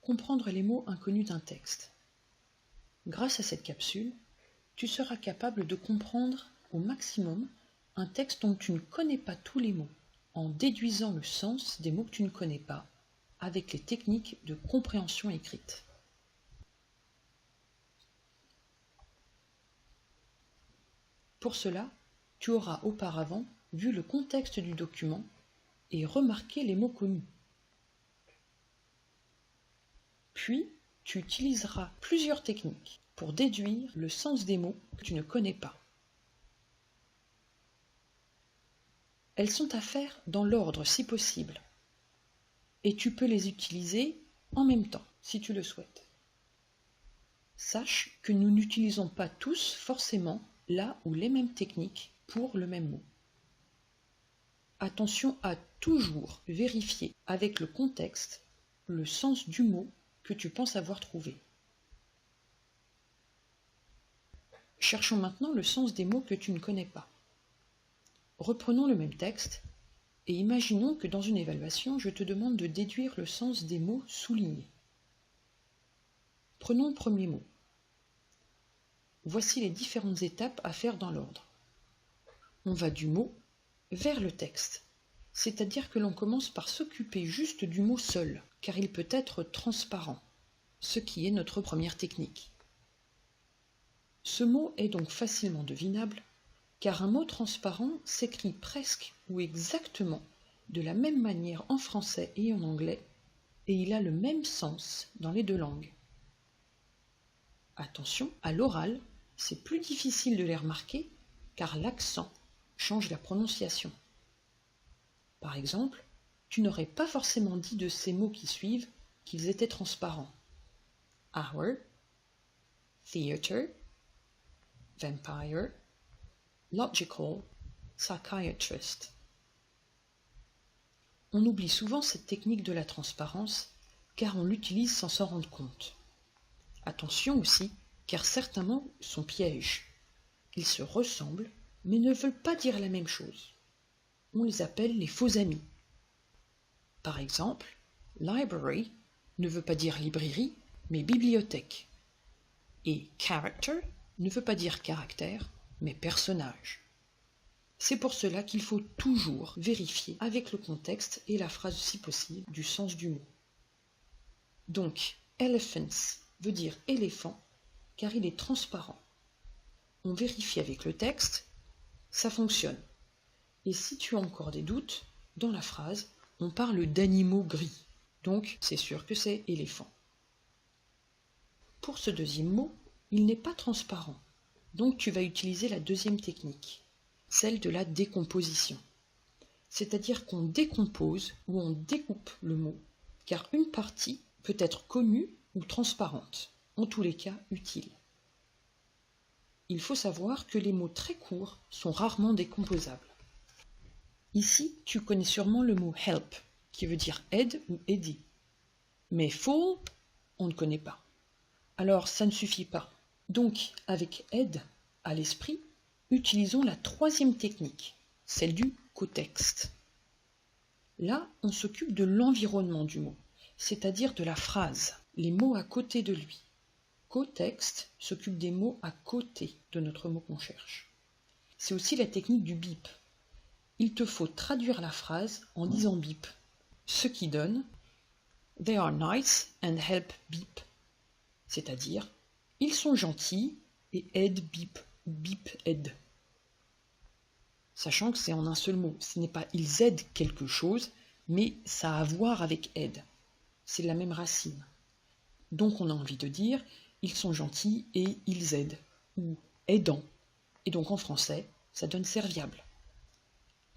comprendre les mots inconnus d'un texte. Grâce à cette capsule, tu seras capable de comprendre au maximum un texte dont tu ne connais pas tous les mots, en déduisant le sens des mots que tu ne connais pas, avec les techniques de compréhension écrite. Pour cela, tu auras auparavant vu le contexte du document et remarqué les mots connus. Puis, tu utiliseras plusieurs techniques pour déduire le sens des mots que tu ne connais pas. Elles sont à faire dans l'ordre si possible, et tu peux les utiliser en même temps si tu le souhaites. Sache que nous n'utilisons pas tous forcément la ou les mêmes techniques pour le même mot. Attention à toujours vérifier avec le contexte le sens du mot que tu penses avoir trouvé. Cherchons maintenant le sens des mots que tu ne connais pas. Reprenons le même texte et imaginons que dans une évaluation, je te demande de déduire le sens des mots soulignés. Prenons le premier mot. Voici les différentes étapes à faire dans l'ordre. On va du mot vers le texte, c'est-à-dire que l'on commence par s'occuper juste du mot seul, car il peut être transparent, ce qui est notre première technique. Ce mot est donc facilement devinable, car un mot transparent s'écrit presque ou exactement de la même manière en français et en anglais, et il a le même sens dans les deux langues. Attention, à l'oral, c'est plus difficile de les remarquer, car l'accent change la prononciation. Par exemple, tu n'aurais pas forcément dit de ces mots qui suivent qu'ils étaient transparents. Hour, theater, vampire, logical, psychiatrist. On oublie souvent cette technique de la transparence car on l'utilise sans s'en rendre compte. Attention aussi, car certains mots sont pièges. Ils se ressemblent mais ne veulent pas dire la même chose. On les appelle les faux amis. Par exemple, library ne veut pas dire librairie mais bibliothèque. Et character ne veut pas dire caractère mais personnage. C'est pour cela qu'il faut toujours vérifier avec le contexte et la phrase si possible du sens du mot. Donc, elephants veut dire éléphant car il est transparent. On vérifie avec le texte, ça fonctionne. Et si tu as encore des doutes, dans la phrase, on parle d'animaux gris. Donc, c'est sûr que c'est éléphant. Pour ce deuxième mot, il n'est pas transparent. Donc tu vas utiliser la deuxième technique, celle de la décomposition. C'est-à-dire qu'on décompose ou on découpe le mot, car une partie peut être connue ou transparente, en tous les cas utile. Il faut savoir que les mots très courts sont rarement décomposables. Ici, tu connais sûrement le mot help, qui veut dire aide ou aider. Mais full, on ne connaît pas. Alors ça ne suffit pas. Donc, avec aide à l'esprit, utilisons la troisième technique, celle du cotexte. Là, on s'occupe de l'environnement du mot, c'est-à-dire de la phrase, les mots à côté de lui. Cotexte s'occupe des mots à côté de notre mot qu'on cherche. C'est aussi la technique du bip. Il te faut traduire la phrase en disant bip, ce qui donne « They are nice and help bip », c'est-à-dire ils sont gentils et aident bip ou bip aide. Sachant que c'est en un seul mot, ce n'est pas ils aident quelque chose, mais ça a à voir avec aide. C'est la même racine. Donc on a envie de dire ils sont gentils et ils aident, ou aidant. Et donc en français, ça donne serviable.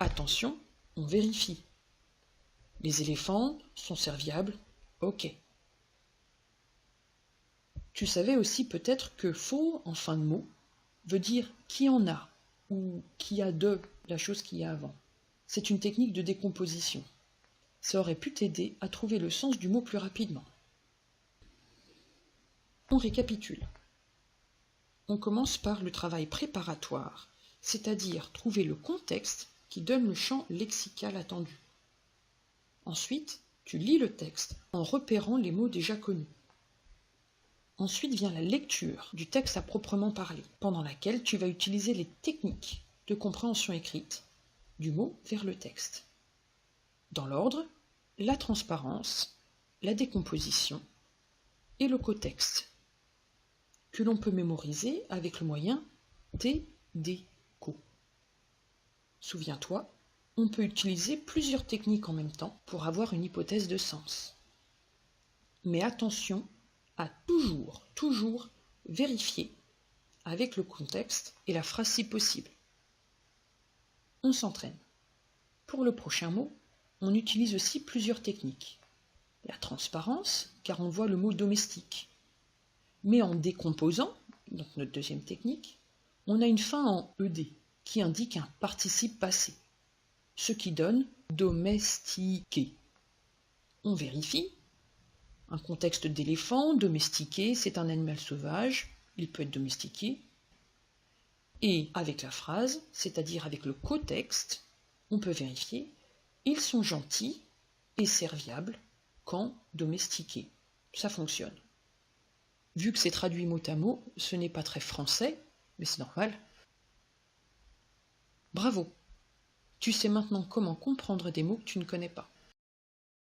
Attention, on vérifie. Les éléphants sont serviables, ok. Tu savais aussi peut-être que faux en fin de mot veut dire qui en a ou qui a de la chose qu'il y a avant. C'est une technique de décomposition. Ça aurait pu t'aider à trouver le sens du mot plus rapidement. On récapitule. On commence par le travail préparatoire, c'est-à-dire trouver le contexte qui donne le champ lexical attendu. Ensuite, Tu lis le texte en repérant les mots déjà connus. Ensuite vient la lecture du texte à proprement parler, pendant laquelle tu vas utiliser les techniques de compréhension écrite, du mot vers le texte. Dans l'ordre, la transparence, la décomposition et le cotexte, que l'on peut mémoriser avec le moyen TDCO. Souviens-toi, on peut utiliser plusieurs techniques en même temps pour avoir une hypothèse de sens. Mais attention à toujours vérifier avec le contexte et la phrase si possible. On s'entraîne. Pour le prochain mot, on utilise aussi plusieurs techniques. La transparence, car on voit le mot domestique. Mais en décomposant, donc notre deuxième technique, on a une fin en ED qui indique un participe passé, ce qui donne domestiqué. On vérifie. Un contexte d'éléphant, domestiqué, c'est un animal sauvage, il peut être domestiqué. Et avec la phrase, c'est-à-dire avec le cotexte, on peut vérifier, ils sont gentils et serviables quand domestiqués. Ça fonctionne. Vu que c'est traduit mot à mot, ce n'est pas très français, mais c'est normal. Bravo! Tu sais maintenant comment comprendre des mots que tu ne connais pas.